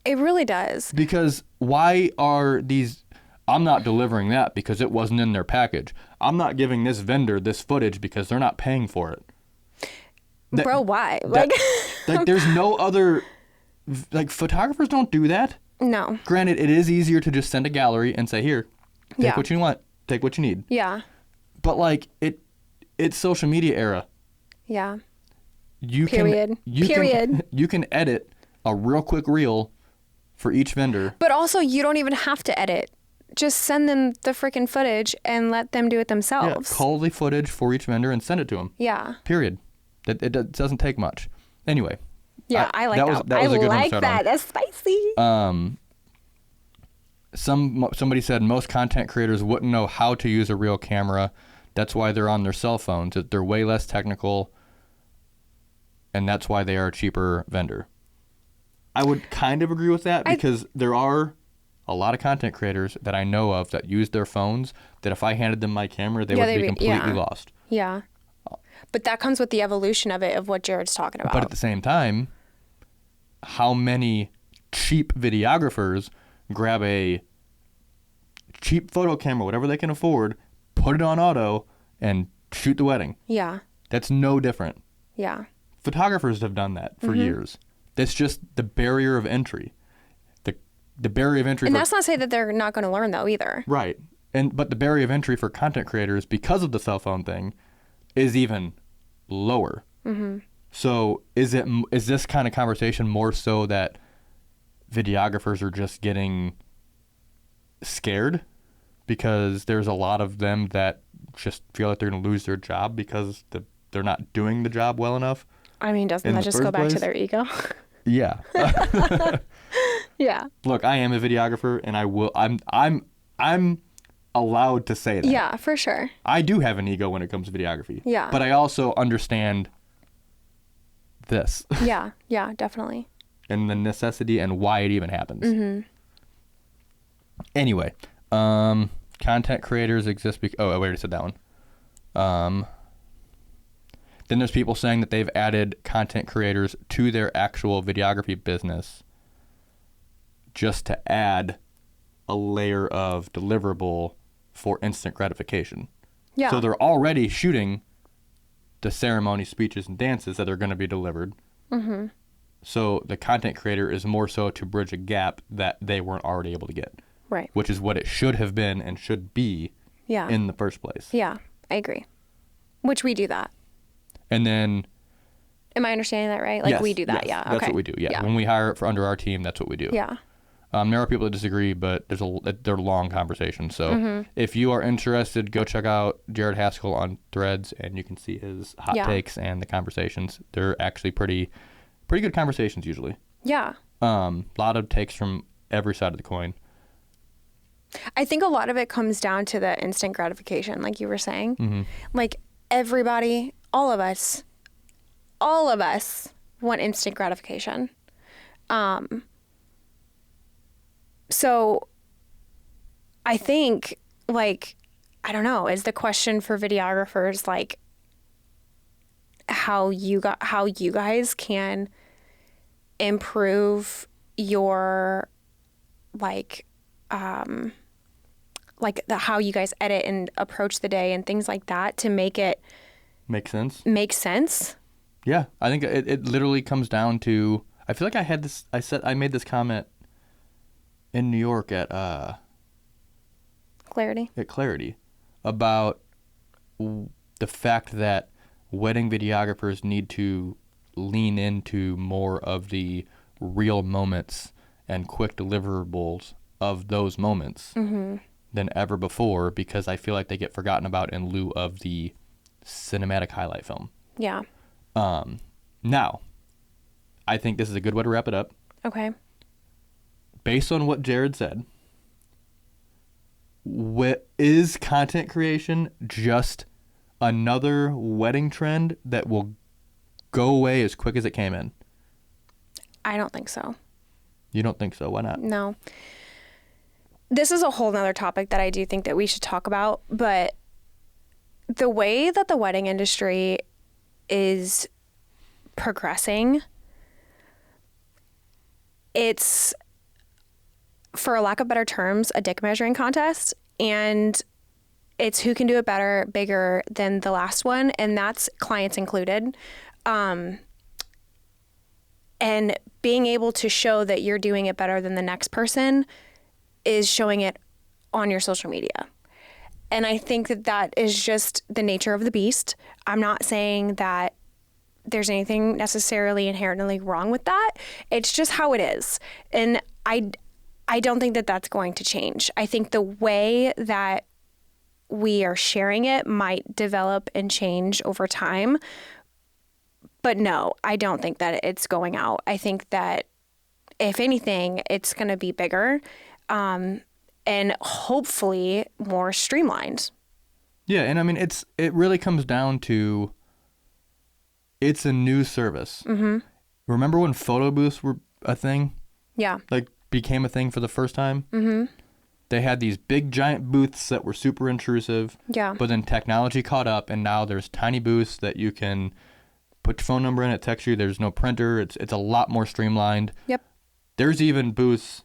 It really does. Because why are these... I'm not delivering that because it wasn't in their package. I'm not giving this vendor this footage because they're not paying for it. Bro, why? Like, there's no other... Like, photographers don't do that. No. Granted, it is easier to just send a gallery and say, here, take what you want. Take what you need. Yeah. But, like, it's social media era. Yeah. You can edit a real quick reel for each vendor. But also, you don't even have to edit. Just send them the freaking footage and let them do it themselves. Yeah, call the footage for each vendor and send it to them. Yeah. Period. It doesn't take much. Anyway. Yeah, I like that. That was a good one to start on. That's spicy. Somebody said most content creators wouldn't know how to use a real camera. That's why they're on their cell phones. They're way less technical. and that's why they are a cheaper vendor. I would kind of agree with that because there are a lot of content creators that I know of that use their phones that if I handed them my camera, they would be completely lost. Yeah. But that comes with the evolution of it, of what Jared's talking about. But at the same time, how many cheap videographers grab a cheap photo camera, whatever they can afford, put it on auto, and shoot the wedding? Yeah. That's no different. Yeah. Photographers have done that for years. That's just the barrier of entry. The barrier of entry. And that's not to say that they're not going to learn, though, either. Right. But the barrier of entry for content creators, because of the cell phone thing, is even lower. Mm-hmm. So is this kind of conversation more so that videographers are just getting scared because there's a lot of them that just feel like they're going to lose their job because they're not doing the job well enough? I mean, doesn't that just go back to their ego? Yeah. Yeah. Look, I am a videographer, and I'm allowed to say that. Yeah, for sure. I do have an ego when it comes to videography. Yeah. But I also understand this. Yeah, definitely. And the necessity and why it even happens. Mm-hmm. Anyway, content creators exist I already said that one. Then there's people saying that they've added content creators to their actual videography business just to add a layer of deliverable for instant gratification. Yeah. So they're already shooting the ceremony, speeches, and dances that are going to be delivered. Mm-hmm. So the content creator is more so to bridge a gap that they weren't already able to get. Right. Which is what it should have been and should be in the first place. Yeah, I agree. Which we do that. And then... Am I understanding that right? Like, yes, we do that, yes, that's what we do, yeah. When we hire for under our team, that's what we do. Yeah. There are people that disagree, but they're long conversations. So if you are interested, go check out Jared Haskell on Threads, and you can see his hot takes and the conversations. They're actually pretty good conversations usually. Yeah. A lot of takes from every side of the coin. I think a lot of it comes down to the instant gratification, like you were saying. Mm-hmm. Like everybody, all of us want instant gratification. So I think, like, I don't know, is the question for videographers, like, how you guys can improve your, how you guys edit and approach the day and things like that to make it make sense. Yeah, I think it literally comes down to, I feel like I made this comment in New York at Clarity about the fact that wedding videographers need to lean into more of the real moments and quick deliverables of those moments than ever before, because I feel like they get forgotten about in lieu of the cinematic highlight film. Yeah. Now, I think this is a good way to wrap it up. Okay. Based on what Jared said, is content creation just another wedding trend that will go away as quick as it came in? I don't think so. You don't think so? Why not? No. This is a whole nother topic that I do think that we should talk about, but the way that the wedding industry is progressing, it's, for lack of better terms, a dick measuring contest, and it's who can do it better, bigger than the last one, and that's clients included. And being able to show that you're doing it better than the next person is showing it on your social media. And I think that is just the nature of the beast. I'm not saying that there's anything necessarily inherently wrong with that. It's just how it is. And I don't think that that's going to change. I think the way that we are sharing it might develop and change over time. But no, I don't think that it's going out. I think that, if anything, it's going to be bigger and hopefully more streamlined. Yeah, and I mean, it really comes down to it's a new service. Mm-hmm. Remember when photo booths were a thing? Yeah. Like became a thing for the first time? Mm-hmm. They had these big giant booths that were super intrusive. Yeah. But then technology caught up, and now there's tiny booths that you can put your phone number in, it texts you. There's no printer. It's a lot more streamlined. Yep. There's even booths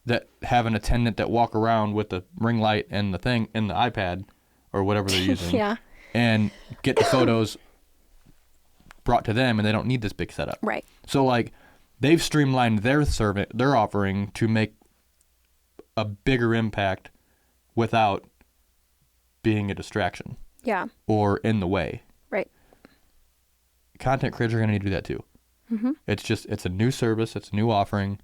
that have an attendant that walk around with the ring light and the thing and the iPad or whatever they're using. Yeah. And get the photos brought to them, and they don't need this big setup. Right. So like they've streamlined their offering to make a bigger impact without being a distraction. Yeah. Or in the way. Right. Content creators are going to need to do that too. Mm-hmm. It's a new service. It's a new offering.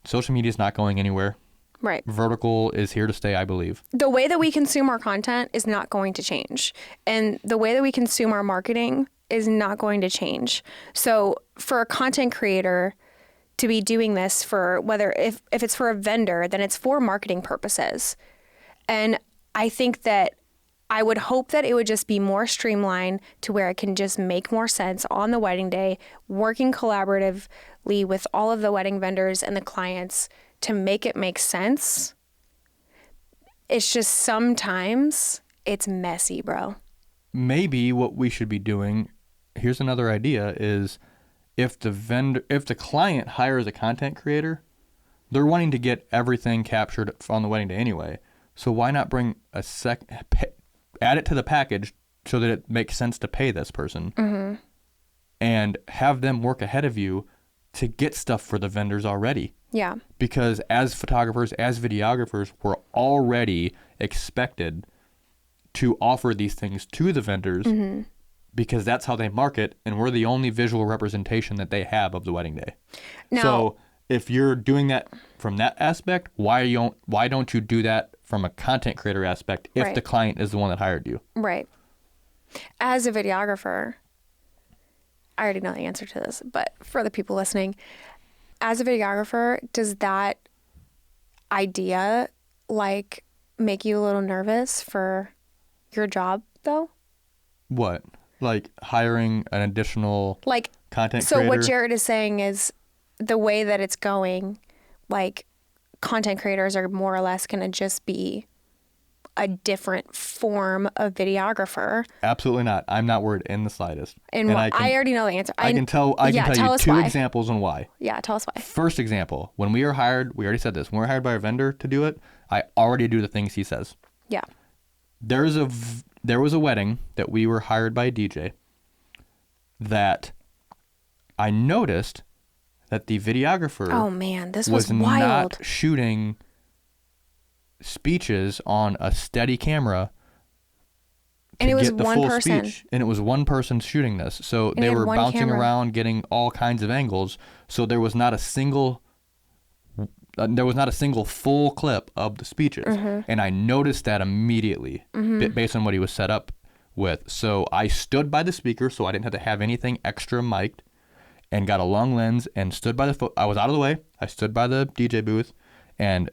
Social media is not going anywhere. Right. Vertical is here to stay, I believe. The way that we consume our content is not going to change. And the way that we consume our marketing is not going to change. So for a content creator to be doing this for if it's for a vendor, then it's for marketing purposes. And I think that I would hope that it would just be more streamlined to where it can just make more sense on the wedding day, working collaboratively with all of the wedding vendors and the clients to make it make sense. It's just sometimes it's messy, bro. Maybe what we should be doing, here's another idea, is if the client hires a content creator, they're wanting to get everything captured on the wedding day anyway. So why not bring add it to the package so that it makes sense to pay this person, mm-hmm. and have them work ahead of you to get stuff for the vendors already. Yeah. Because as photographers, as videographers, we're already expected to offer these things to the vendors, mm-hmm. because that's how they market, and we're the only visual representation that they have of the wedding day. Now, so if you're doing that from that aspect, why don't you do that from a content creator aspect if right. the client is the one that hired you? Right. As a videographer, I already know the answer to this, but for the people listening, as a videographer, does that idea like make you a little nervous for your job though? What? Like hiring an additional content creator? So what Jared is saying is the way that it's going, like content creators are more or less going to just be a different form of videographer. Absolutely not. I'm not worried in the slightest. And I already know the answer. I can tell you two examples on why. Yeah, tell us why. First example, when we were hired, we already said this, when we were hired by a vendor to do it, I already do the things he says. Yeah. There was a wedding that we were hired by a DJ that I noticed that the videographer was wild. Not shooting speeches on a steady camera and it was get the one full person. Speech. And it was one person shooting this. So they were bouncing around, getting all kinds of angles. So there was not a single full clip of the speeches. Mm-hmm. And I noticed that immediately, mm-hmm. based on what he was set up with. So I stood by the speaker, so I didn't have to have anything extra mic'd, and got a long lens and stood by I was out of the way. I stood by the DJ booth and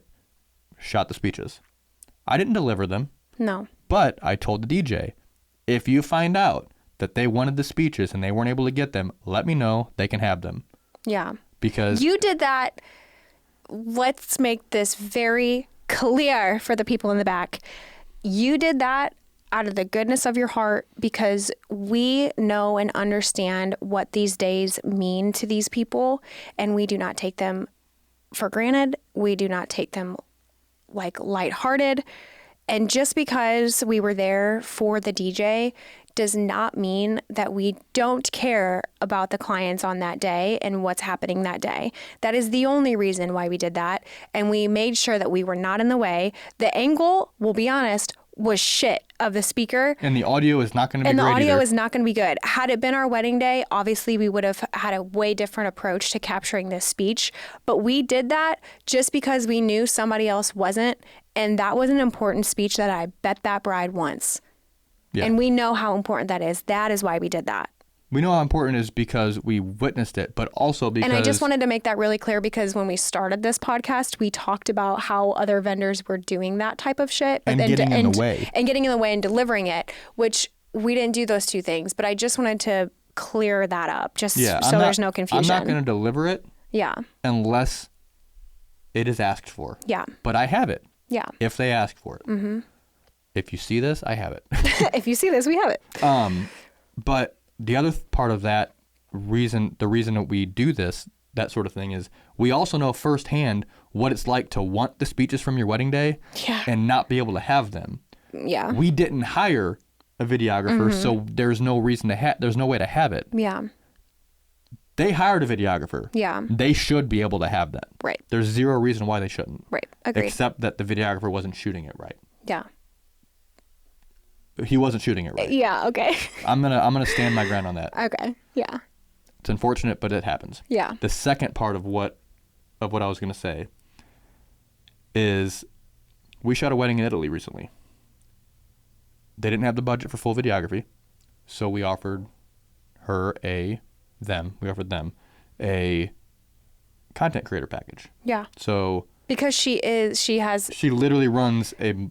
shot the speeches. I didn't deliver them. No. But I told the DJ, if you find out that they wanted the speeches and they weren't able to get them, let me know. They can have them. Yeah. Because you did that. Let's make this very clear for the people in the back. You did that out of the goodness of your heart because we know and understand what these days mean to these people, and we do not take them for granted. We do not take them like lighthearted. And just because we were there for the DJ does not mean that we don't care about the clients on that day and what's happening that day. That is the only reason why we did that. And we made sure that we were not in the way. The angle, we'll be honest, was shit of the speaker. And the audio is not going to be great. And the audio either. is not going to be good. Had it been our wedding day, obviously we would have had a way different approach to capturing this speech. But we did that just because we knew somebody else wasn't. And that was an important speech that I bet that bride wants. Yeah. And we know how important that is. That is why we did that. We know how important it is because we witnessed it, but also because... And I just wanted to make that really clear because when we started this podcast, we talked about how other vendors were doing that type of shit. And getting in the way. And getting in the way and delivering it, which we didn't do those two things. But I just wanted to clear that up just Yeah, so there's no confusion. I'm not going to deliver it Yeah. unless it is asked for. Yeah. But I have it. Yeah. If they ask for it. Mm-hmm. If you see this, I have it. If you see this, we have it. But the other part of that reason, the reason that we do this, that sort of thing, is we also know firsthand what it's like to want the speeches from your wedding day Yeah. and not be able to have them. Yeah. We didn't hire a videographer, so there's no reason to there's no way to have it. Yeah. They hired a videographer. Yeah. They should be able to have that. Right. There's zero reason why they shouldn't. Right. Agreed. Except that the videographer wasn't shooting it right. Yeah. He wasn't shooting it right. Yeah. Okay. I'm gonna stand my ground on that. Okay. Yeah. It's unfortunate, but it happens. Yeah. The second part of what I was gonna say is we shot a wedding in Italy recently. They didn't have the budget for full videography, so we offered them a content creator package. Yeah. So because she literally runs a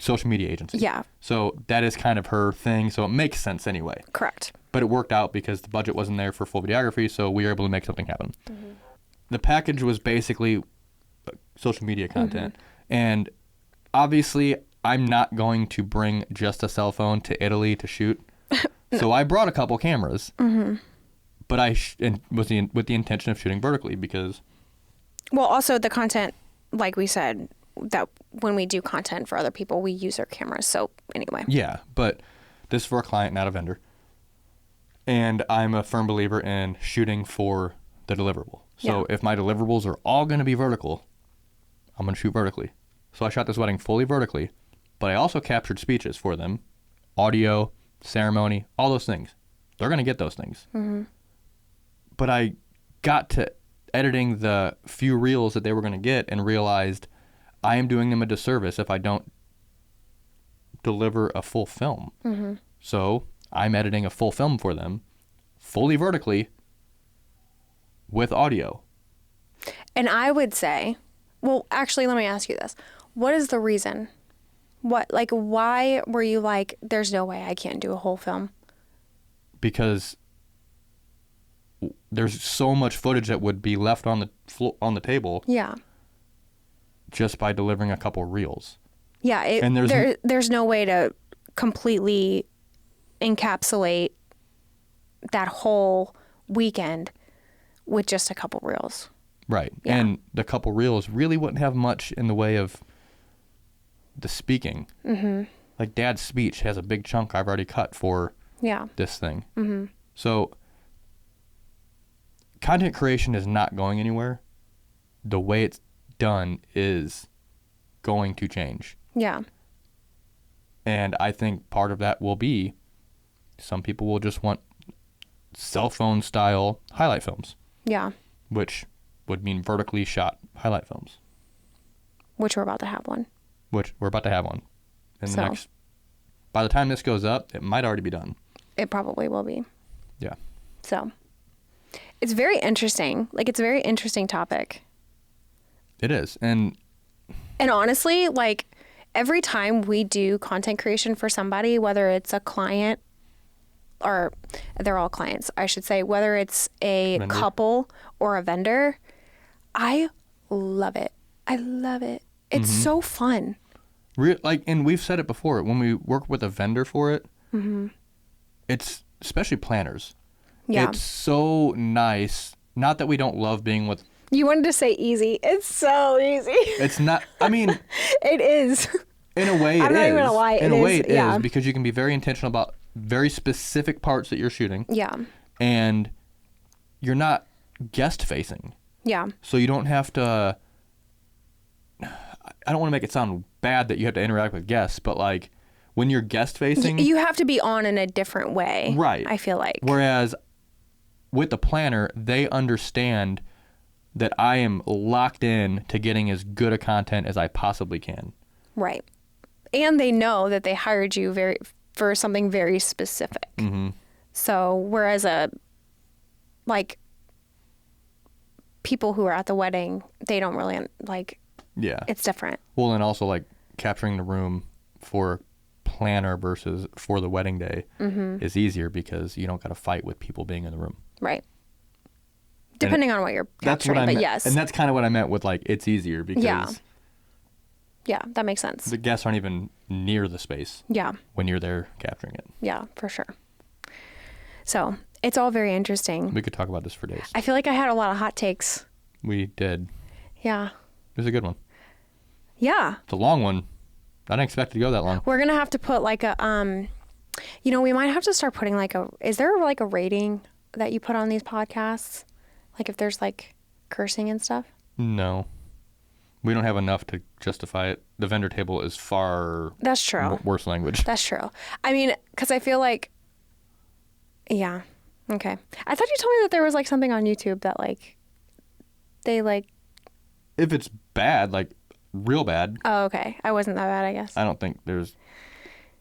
social media agency. Yeah. So that is kind of her thing. So it makes sense anyway. Correct. But it worked out because the budget wasn't there for full videography, so we were able to make something happen. Mm-hmm. The package was basically social media content. And obviously, I'm not going to bring just a cell phone to Italy to shoot. No. So I brought a couple cameras. Mm-hmm. But with the intention of shooting vertically because... Well, also the content, like we said, that when we do content for other people, we use our cameras. So anyway. Yeah, but this is for a client, not a vendor. And I'm a firm believer in shooting for the deliverable. So if my deliverables are all going to be vertical, I'm going to shoot vertically. So I shot this wedding fully vertically, but I also captured speeches for them, audio, ceremony, all those things. They're going to get those things. Mm-hmm. But I got to editing the few reels that they were going to get and realized I am doing them a disservice if I don't deliver a full film. Mm-hmm. So I'm editing a full film for them, fully vertically, with audio. And I would say, well, actually, let me ask you this. What is the reason? Why were you like, there's no way I can't do a whole film? Because there's so much footage that would be left on the table. Yeah. Just by delivering a couple reels. Yeah. And there's no way to completely encapsulate that whole weekend with just a couple reels. Right. Yeah. And the couple reels really wouldn't have much in the way of the speaking. Mm-hmm. Like Dad's speech has a big chunk I've already cut for this thing. Mm-hmm. So content creation is not going anywhere. The way it's done is going to change. Yeah. And I think part of that will be some people will just want cell phone style highlight films. Yeah. Which would mean vertically shot highlight films. Which we're about to have one. By the time this goes up, it might already be done. It probably will be. Yeah. So it's very interesting. Like, it's a very interesting topic. It is. And honestly, like, every time we do content creation for somebody, whether it's a client or they're all clients, I should say, whether it's a vendor. Couple or a vendor, I love it. I love it. It's so fun. And we've said it before, when we work with a vendor for it, it's especially planners. Yeah. It's so nice. Not that we don't love being with. You wanted to say easy. It's so easy. It's not. I mean. It is. In a way, it is. I'm not even going to lie. In a way, it is because you can be very intentional about very specific parts that you're shooting. Yeah. And you're not guest facing. Yeah. So you don't have to. I don't want to make it sound bad that you have to interact with guests, but like when you're guest facing, you have to be on in a different way. Right. I feel like. Whereas with the planner, they understand that I am locked in to getting as good a content as I possibly can. Right. And they know that they hired you for something very specific. Mm-hmm. So whereas people who are at the wedding, they don't really like. Yeah. It's different. Well, and also like capturing the room for planner versus for the wedding day is easier because you don't got to fight with people being in the room. Right. Depending on what you're capturing, but yes. And that's kind of what I meant with like it's easier because yeah, that makes sense. the guests aren't even near the space when you're there capturing it. Yeah, for sure. So it's all very interesting. We could talk about this for days. I feel like I had a lot of hot takes. We did. Yeah. It was a good one. Yeah. It's a long one. I didn't expect it to go that long. We're going to have to put like a, we might have to start putting is there like a rating that you put on these podcasts? Like if there's like cursing and stuff? No. We don't have enough to justify it. The vendor table is far That's true. Worse language. That's true. I mean, because I feel like, yeah. Okay. I thought you told me that there was like something on YouTube that like, they like. If it's bad, like real bad. Oh, okay. I wasn't that bad, I guess. I don't think there's,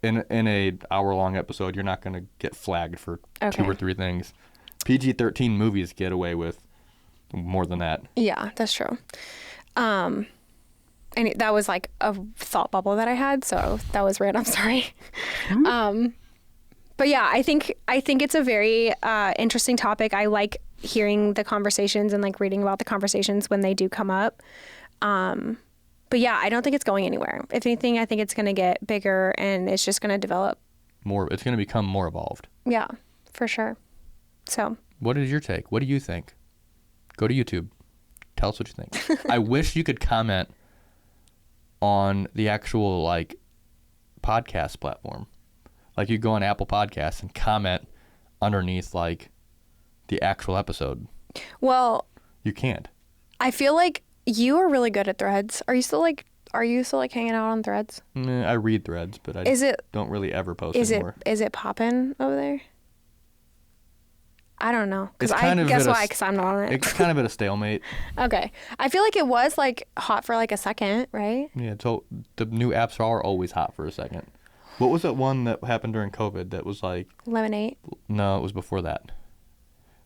in a hour-long episode, you're not going to get flagged for 2 or 3 things. PG-13 movies get away with more than that. Yeah, that's true. And that was like a thought bubble that I had, so that was random. Sorry. But yeah, I think it's a very interesting topic. I like hearing the conversations and like reading about the conversations when they do come up. But yeah, I don't think it's going anywhere. If anything, I think it's going to get bigger and it's just going to develop more. It's going to become more evolved. Yeah, for sure. So, what is your take? What do you think? Go to YouTube. Tell us what you think. I wish you could comment on the actual like podcast platform. Like you go on Apple Podcasts and comment underneath like the actual episode. Well, you can't. I feel like you are really good at Threads. Are you still like hanging out on Threads? I read Threads, but I don't really ever post anymore. Is it popping over there? I don't know. Because I'm not on it. It's kind of at a stalemate. Okay. I feel like it was like hot for like a second, right? Yeah, so the new apps are always hot for a second. What was that one that happened during COVID that was like... Lemonade? No, it was before that.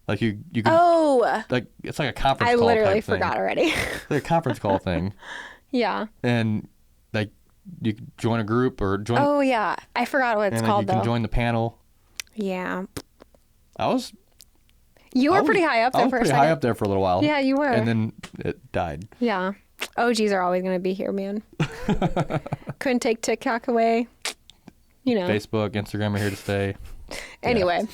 Like you could... Oh! Like, it's like a conference call I literally type thing. forgot already. It's like a conference call thing. Yeah. And like you could join a group or join... Oh, yeah. I forgot what it's called, though. You can join the panel. Yeah. You were pretty high up there for a second. I was pretty high up there for a little while. Yeah, you were. And then it died. Yeah. OGs are always going to be here, man. Couldn't take TikTok away. You know. Facebook, Instagram are here to stay. Anyway,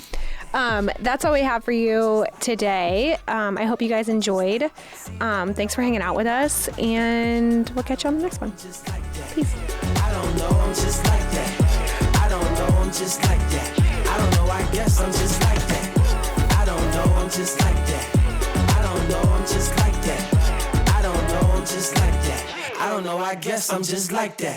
that's all we have for you today. I hope you guys enjoyed. Thanks for hanging out with us, and we'll catch you on the next one. Peace. I don't know, I'm just like that. I don't know, I'm just like that. I don't know, I guess I'm just like that. I don't know, I'm just like that. I don't know, I'm just like that. I don't know, I'm just like that. I don't know, I guess I'm just like that.